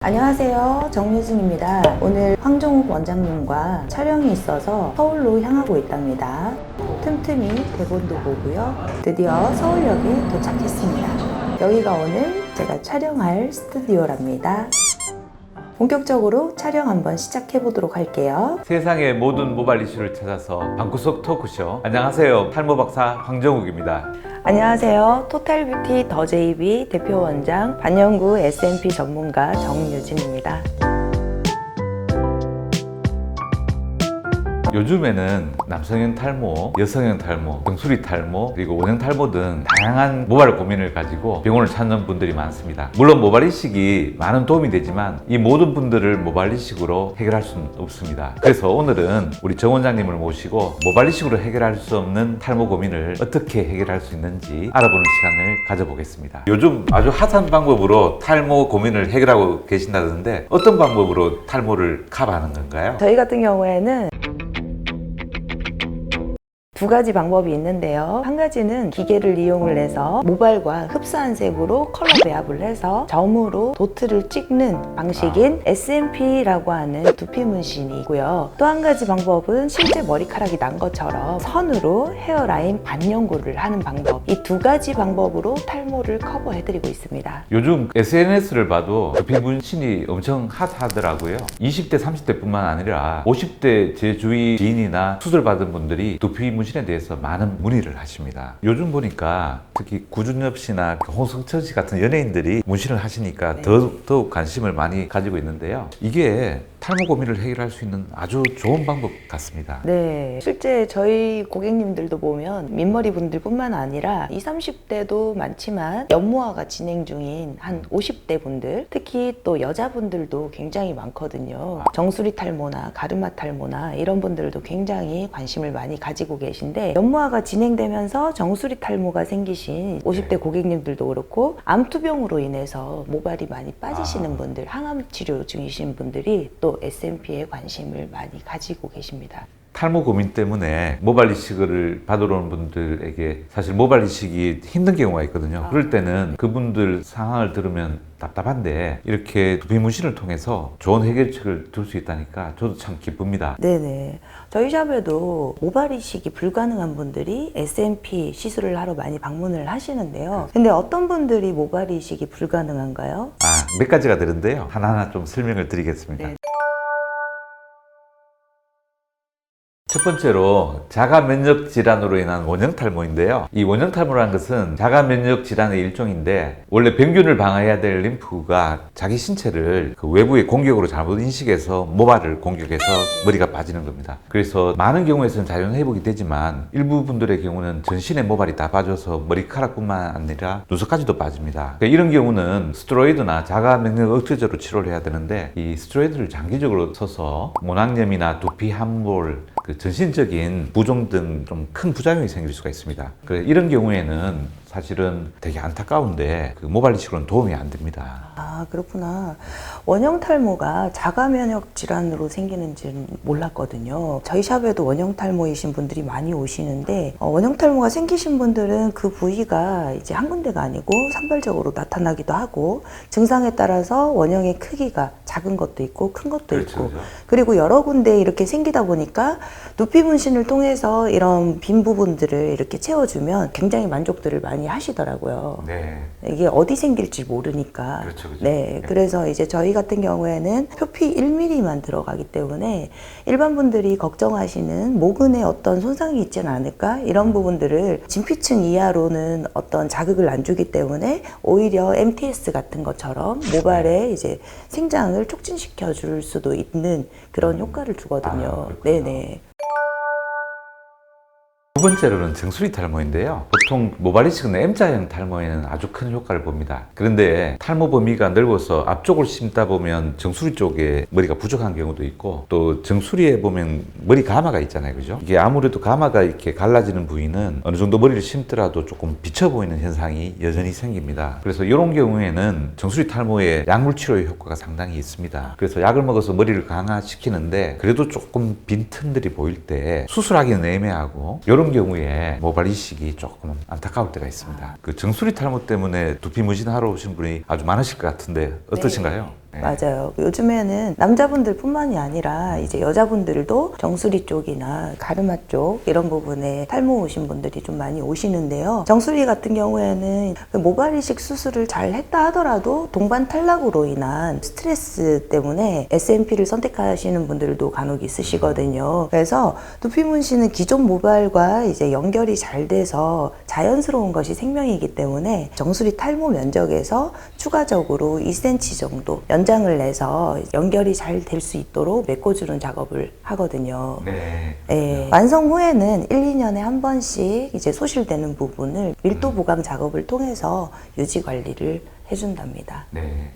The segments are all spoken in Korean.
안녕하세요, 정유진입니다. 오늘 황종욱 원장님과 촬영이 있어서 서울로 향하고 있답니다. 틈틈이 대본도 보고요. 드디어 서울역에 도착했습니다. 여기가 오늘 제가 촬영할 스튜디오랍니다. 본격적으로 촬영 한번 시작해 보도록 할게요. 세상의 모든 모발 이슈를 찾아서 방구석 토크쇼. 안녕하세요, 탈모 박사 황정욱입니다. 안녕하세요, 토탈뷰티 더 제이비 대표 원장 반영구 S&P 전문가 정유진입니다. 요즘에는 남성형 탈모, 여성형 탈모, 정수리 탈모, 그리고 원형 탈모 등 다양한 모발 고민을 가지고 병원을 찾는 분들이 많습니다. 물론 모발 이식이 많은 도움이 되지만 이 모든 분들을 모발 이식으로 해결할 수는 없습니다. 그래서 오늘은 우리 정 원장님을 모시고 모발 이식으로 해결할 수 없는 탈모 고민을 어떻게 해결할 수 있는지 알아보는 시간을 가져보겠습니다. 요즘 아주 핫한 방법으로 탈모 고민을 해결하고 계신다던데 어떤 방법으로 탈모를 커버하는 건가요? 저희 같은 경우에는 두 가지 방법이 있는데요. 한 가지는 기계를 이용을 해서 모발과 흡사한 색으로 컬러 배합을 해서 점으로 도트를 찍는 방식인 S&P라고 하는 두피 문신이 있고요. 또 한 가지 방법은 실제 머리카락이 난 것처럼 선으로 헤어라인 반영구를 하는 방법. 이 두 가지 방법으로 탈모를 커버해드리고 있습니다. 요즘 SNS를 봐도 두피 문신이 엄청 핫하더라고요. 20대, 30대 뿐만 아니라 50대 제 주위 지인이나 수술받은 분들이 두피 문신에 대해서 많은 문의를 하십니다. 요즘 보니까 특히 구준엽 씨나 홍석천 씨 같은 연예인들이 문신을 하시니까 더욱 관심을 많이 가지고 있는데요. 이게 탈모 고민을 해결할 수 있는 아주 좋은 방법 같습니다. 네, 실제 저희 고객님들도 보면 민머리 분들뿐만 아니라 20, 30대도 많지만 연모화가 진행 중인 한 50대 분들, 특히 또 여자분들도 굉장히 많거든요. 정수리 탈모나 가르마 탈모나 이런 분들도 굉장히 관심을 많이 가지고 계신데, 연모화가 진행되면서 정수리 탈모가 생기신 50대 고객님들도 그렇고 암투병으로 인해서 모발이 많이 빠지시는 분들, 항암 치료 중이신 분들이 또 S&P에 관심을 많이 가지고 계십니다. 탈모 고민 때문에 모발 이식을 받으러 오는 분들에게 사실 모발 이식이 힘든 경우가 있거든요. 그럴 때는 그분들 상황을 들으면 답답한데 이렇게 두피 문신을 통해서 좋은 해결책을 들 수 있다니까 저도 참 기쁩니다. 네네. 저희 샵에도 모발 이식이 불가능한 분들이 S&P 시술을 하러 많이 방문을 하시는데요. 근데 어떤 분들이 모발 이식이 불가능한가요? 몇 가지가 되는데요. 하나하나 좀 설명을 드리겠습니다. 네. 첫 번째로 자가 면역 질환으로 인한 원형 탈모인데요. 이 원형 탈모라는 것은 자가 면역 질환의 일종인데, 원래 병균을 방어해야 될 림프가 자기 신체를 그 외부의 공격으로 잘못 인식해서 모발을 공격해서 머리가 빠지는 겁니다. 그래서 많은 경우에서는 자연 회복이 되지만 일부 분들의 경우는 전신의 모발이 다 빠져서 머리카락뿐만 아니라 눈썹까지도 빠집니다. 그러니까 이런 경우는 스테로이드나 자가 면역 억제제로 치료를 해야 되는데, 이 스테로이드를 장기적으로 써서 모낭염이나 두피 함몰, 전신적인 부종 등 좀 큰 부작용이 생길 수가 있습니다. 이런 경우에는 사실은 되게 안타까운데 모발 이식으로는 도움이 안 됩니다. 아, 그렇구나. 원형 탈모가 자가 면역 질환으로 생기는지는 몰랐거든요. 저희 샵에도 원형 탈모이신 분들이 많이 오시는데, 원형 탈모가 생기신 분들은 그 부위가 이제 한 군데가 아니고 산발적으로 나타나기도 하고, 증상에 따라서 원형의 크기가 작은 것도 있고 큰 것도 있고, 그리고 여러 군데 이렇게 생기다 보니까 두피 문신을 통해서 이런 빈 부분들을 이렇게 채워주면 굉장히 만족들을 많이 하시더라고요. 네. 이게 어디 생길지 모르니까. 그렇죠. 네. 그래서 이제 저희 같은 경우에는 표피 1mm만 들어가기 때문에 일반 분들이 걱정하시는 모근에 어떤 손상이 있지는 않을까? 이런 부분들을 진피층 이하로는 어떤 자극을 안 주기 때문에 오히려 MTS 같은 것처럼 모발의 이제 생장을 촉진시켜 줄 수도 있는 그런 효과를 주거든요. 네네. 두 번째로는 정수리 탈모인데요. 보통 모발 이식은 M자형 탈모에는 아주 큰 효과를 봅니다. 그런데 탈모 범위가 넓어서 앞쪽을 심다 보면 정수리 쪽에 머리가 부족한 경우도 있고, 또 정수리에 보면 머리 가마가 있잖아요, 그죠? 이게 아무래도 가마가 이렇게 갈라지는 부위는 어느 정도 머리를 심더라도 조금 비쳐 보이는 현상이 여전히 생깁니다. 그래서 이런 경우에는 정수리 탈모에 약물 치료의 효과가 상당히 있습니다. 그래서 약을 먹어서 머리를 강화시키는데, 그래도 조금 빈틈들이 보일 때 수술하기는 애매하고, 이런 경우에 모발 이식이 조금 안타까울 때가 있습니다. 그 정수리 탈모 때문에 두피 문신하러 오신 분이 아주 많으실 것 같은데 어떠신가요? 네. 맞아요. 요즘에는 남자분들뿐만이 아니라 이제 여자분들도 정수리 쪽이나 가르마 쪽 이런 부분에 탈모 오신 분들이 좀 많이 오시는데요. 정수리 같은 경우에는 그 모발 이식 수술을 잘 했다 하더라도 동반 탈락으로 인한 스트레스 때문에 SNP를 선택하시는 분들도 간혹 있으시거든요. 그래서 두피 문신은 기존 모발과 이제 연결이 잘 돼서 자연스러운 것이 생명이기 때문에 정수리 탈모 면적에서 추가적으로 2cm 정도 연장을 내서 연결이 잘 될 수 있도록 메꿔주는 작업을 하거든요. 네. 예, 완성 후에는 1, 2년에 한 번씩 이제 소실되는 부분을 밀도 보강 작업을 통해서 유지 관리를 해준답니다. 네.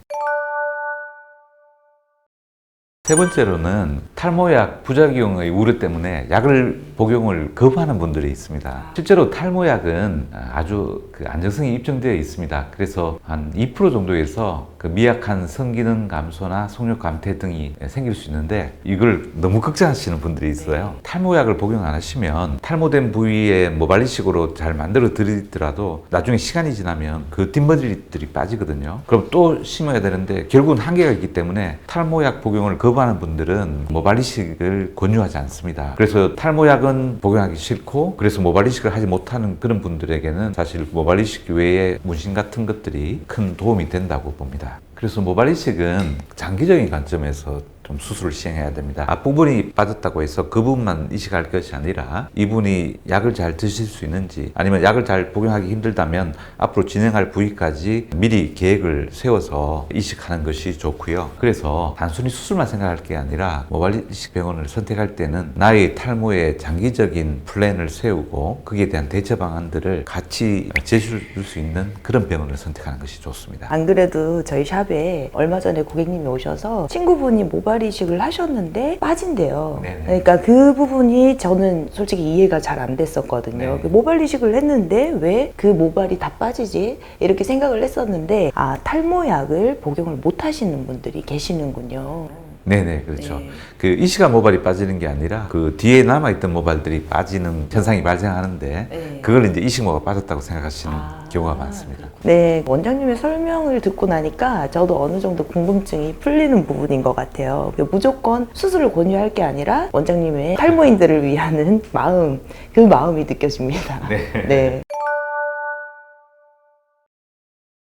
세 번째로는 탈모약 부작용의 우려 때문에 약을 복용을 거부하는 분들이 있습니다. 실제로 탈모약은 아주 그 안정성이 입증되어 있습니다. 그래서 한 2% 정도에서 그 미약한 성기능 감소나 속력 감퇴 등이 생길 수 있는데 이걸 너무 걱정하시는 분들이 있어요. 탈모약을 복용 안 하시면 탈모된 부위에 모발 이식으로 잘 만들어 드리더라도 나중에 시간이 지나면 그 뒷머리들이 빠지거든요. 그럼 또 심어야 되는데 결국은 한계가 있기 때문에 탈모약 복용을 거부하는 분들은 모발 이식을 권유하지 않습니다. 그래서 탈모약은 복용하기 싫고 그래서 모발 이식을 하지 못하는 그런 분들에게는 사실 모발 이식 외에 문신 같은 것들이 큰 도움이 된다고 봅니다. 그래서 모발 이식은 장기적인 관점에서 좀 수술을 시행해야 됩니다. 앞부분이 빠졌다고 해서 그 부분만 이식할 것이 아니라 이분이 약을 잘 드실 수 있는지 아니면 약을 잘 복용하기 힘들다면 앞으로 진행할 부위까지 미리 계획을 세워서 이식하는 것이 좋고요. 그래서 단순히 수술만 생각할 게 아니라 모발 이식 병원을 선택할 때는 나의 탈모의 장기적인 플랜을 세우고 거기에 대한 대처 방안들을 같이 제시해 줄 수 있는 그런 병원을 선택하는 것이 좋습니다. 안 그래도 저희 샵에 얼마 전에 고객님이 오셔서 친구분이 모발 이식을 하셨는데 빠진대요. 네네. 그러니까 그 부분이 저는 솔직히 이해가 잘 안 됐었거든요. 네. 모발 이식을 했는데 왜 그 모발이 다 빠지지? 이렇게 생각을 했었는데 탈모약을 복용을 못 하시는 분들이 계시는군요. 네네, 그렇죠. 네. 그 이식한 모발이 빠지는 게 아니라 그 뒤에 남아있던 모발들이 빠지는 현상이 발생하는데 네. 그걸 이제 이식 모가 빠졌다고 생각하시는 경우가 많습니다. 네, 원장님의 설명을 듣고 나니까 저도 어느 정도 궁금증이 풀리는 부분인 것 같아요. 무조건 수술을 권유할 게 아니라 원장님의 탈모인들을 위하는 마음, 그 마음이 느껴집니다. 네.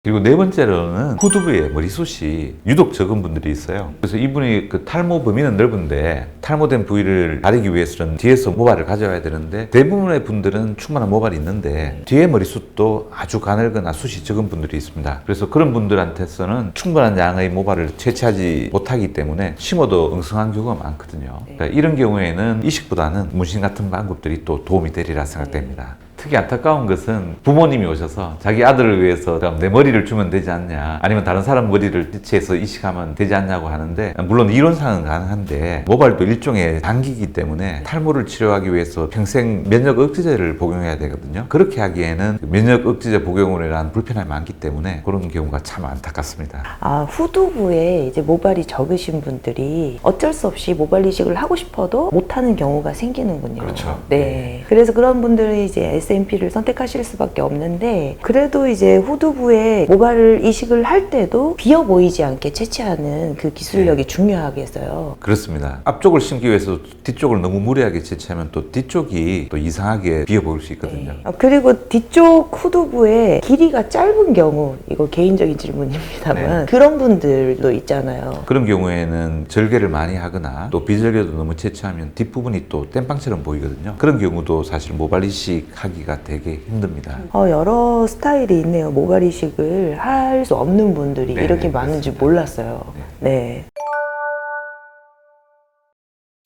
그리고 네 번째로는 후두부에 머리숱이 유독 적은 분들이 있어요. 그래서 이분이 그 탈모 범위는 넓은데 탈모된 부위를 가리기 위해서는 뒤에서 모발을 가져와야 되는데 대부분의 분들은 충분한 모발이 있는데 뒤에 머리숱도 아주 가늘거나 숱이 적은 분들이 있습니다. 그래서 그런 분들한테서는 충분한 양의 모발을 채취하지 못하기 때문에 심어도 엉성한 경우가 많거든요. 그러니까 이런 경우에는 이식보다는 문신 같은 방법들이 또 도움이 되리라 생각됩니다. 특히 안타까운 것은 부모님이 오셔서 자기 아들을 위해서 내 머리를 주면 되지 않냐 아니면 다른 사람 머리를 띠치해서 이식하면 되지 않냐고 하는데 물론 이론상은 가능한데 모발도 일종의 장기이기 때문에 탈모를 치료하기 위해서 평생 면역 억제제를 복용해야 되거든요. 그렇게 하기에는 면역 억제제 복용으로 인한 불편함이 많기 때문에 그런 경우가 참 안타깝습니다. 후두부에 이제 모발이 적으신 분들이 어쩔 수 없이 모발 이식을 하고 싶어도 못하는 경우가 생기는군요. 그렇죠. 네. 그래서 그런 분들이 이제 SNP를 선택하실 수밖에 없는데 그래도 이제 후두부에 모발 이식을 할 때도 비어 보이지 않게 채취하는 그 기술력이 중요하겠어요. 그렇습니다. 앞쪽을 심기 위해서 뒤쪽을 너무 무리하게 채취하면 또 뒤쪽이 또 이상하게 비어 보일 수 있거든요. 그리고 뒤쪽 후두부의 길이가 짧은 경우, 이거 개인적인 질문입니다만 그런 분들도 있잖아요. 그런 경우에는 절개를 많이 하거나 또 비절개도 너무 채취하면 뒷부분이 또 땜빵처럼 보이거든요. 그런 경우도 사실 모발 이식하기가 되게 힘듭니다. 여러 스타일이 있네요. 모발 이식을 할 수 없는 분들이 네, 이렇게 많은지 그렇습니다. 몰랐어요. 네.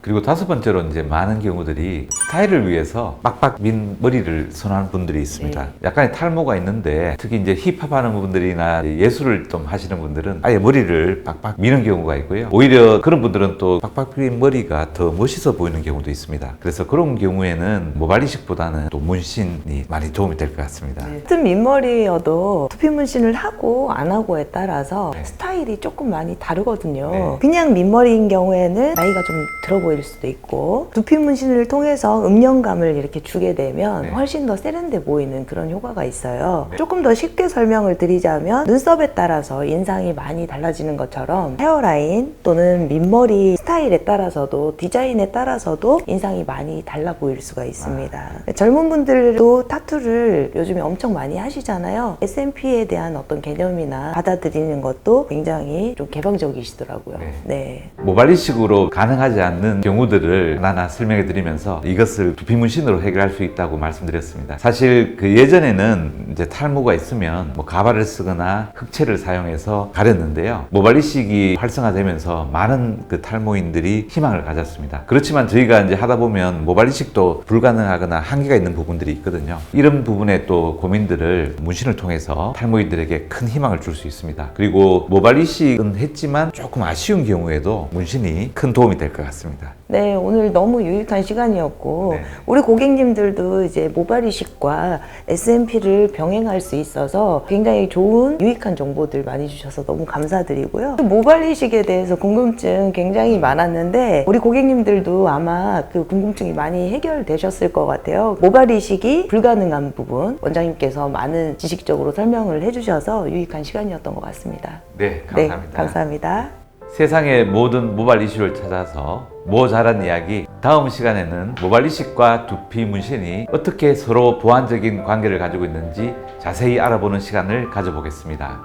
그리고 다섯 번째로 이제 많은 경우들이 스타일을 위해서 빡빡 민 머리를 선호하는 분들이 있습니다. 약간의 탈모가 있는데 특히 이제 힙합하는 분들이나 예술을 좀 하시는 분들은 아예 머리를 빡빡 미는 경우가 있고요. 오히려 그런 분들은 또 빡빡 민 머리가 더 멋있어 보이는 경우도 있습니다. 그래서 그런 경우에는 모발 이식보다는 또 문신이 많이 도움이 될 것 같습니다. 같은 민머리여도 두피 문신을 하고 안 하고에 따라서 스타일이 조금 많이 다르거든요. 네. 그냥 민머리인 경우에는 나이가 좀 들어 보이는 보일 수도 있고, 두피 문신을 통해서 음영감을 이렇게 주게 되면 네. 훨씬 더 세련돼 보이는 그런 효과가 있어요. 네. 조금 더 쉽게 설명을 드리자면 눈썹에 따라서 인상이 많이 달라지는 것처럼 헤어라인 또는 밑머리 스타일에 따라서도, 디자인에 따라서도 인상이 많이 달라 보일 수가 있습니다. 젊은 분들도 타투를 요즘에 엄청 많이 하시잖아요. SNP에 대한 어떤 개념이나 받아들이는 것도 굉장히 좀 개방적이시더라고요. 네. 네. 모발이식으로 가능하지 않는 경우들을 하나하나 설명해 드리면서 이것을 두피 문신으로 해결할 수 있다고 말씀드렸습니다. 사실 그 예전에는 이제 탈모가 있으면 뭐 가발을 쓰거나 흑채를 사용해서 가렸는데요. 모발이식이 활성화되면서 많은 그 탈모인들이 희망을 가졌습니다. 그렇지만 저희가 이제 하다 보면 모발이식도 불가능하거나 한계가 있는 부분들이 있거든요. 이런 부분에 또 고민들을 문신을 통해서 탈모인들에게 큰 희망을 줄 수 있습니다. 그리고 모발이식은 했지만 조금 아쉬운 경우에도 문신이 큰 도움이 될 것 같습니다. 네, 오늘 너무 유익한 시간이었고, 네. 우리 고객님들도 이제 모발이식과 SNP를 병행할 수 있어서 굉장히 좋은 유익한 정보들 많이 주셔서 너무 감사드리고요. 모발이식에 대해서 궁금증 굉장히 많았는데, 우리 고객님들도 아마 그 궁금증이 많이 해결되셨을 것 같아요. 모발이식이 불가능한 부분, 원장님께서 많은 지식적으로 설명을 해주셔서 유익한 시간이었던 것 같습니다. 네, 감사합니다. 네, 감사합니다. 세상의 모든 모발 이슈를 찾아서 모자란 이야기, 다음 시간에는 모발 이식과 두피 문신이 어떻게 서로 보완적인 관계를 가지고 있는지 자세히 알아보는 시간을 가져보겠습니다.